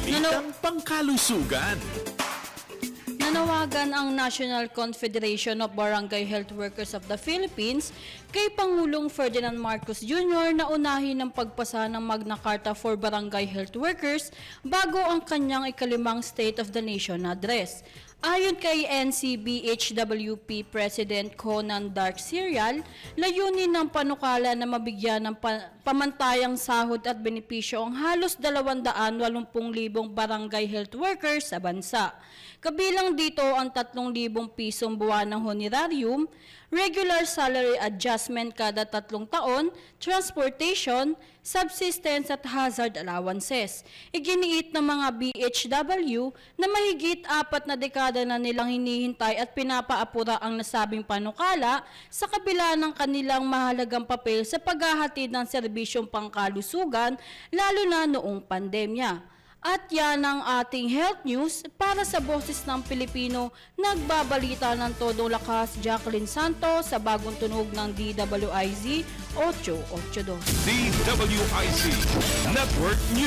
Balitang Pangkalusugan. Nanawagan ang National Confederation of Barangay Health Workers of the Philippines kay Pangulong Ferdinand Marcos Jr. na unahin ang pagpasa ng Magna Carta for Barangay Health Workers bago ang kanyang ikalimang State of the Nation address. Ayon kay NCBHWP President Conan Dark Serial, layunin ng panukala na mabigyan ng pamantayang sahod at benepisyo ang halos 280,000 barangay health workers sa bansa. Kabilang dito ang 3,000 pisong buwanang honorarium, regular salary adjustment kada 3 taon, transportation, subsistence at hazard allowances. Iginiit ng mga BHW na mahigit 4 na dekada na nilang hinihintay at pinapaapura ang nasabing panukala sa kabila ng kanilang mahalagang papel sa paghahatid ng serbisyong pangkalusugan lalo na noong pandemya. At yan ang ating health news para sa Boses ng Pilipino. Nagbabalita ng todong lakas Jacqueline Santos sa bagong tunog ng DWIZ 882. DWIZ Network News.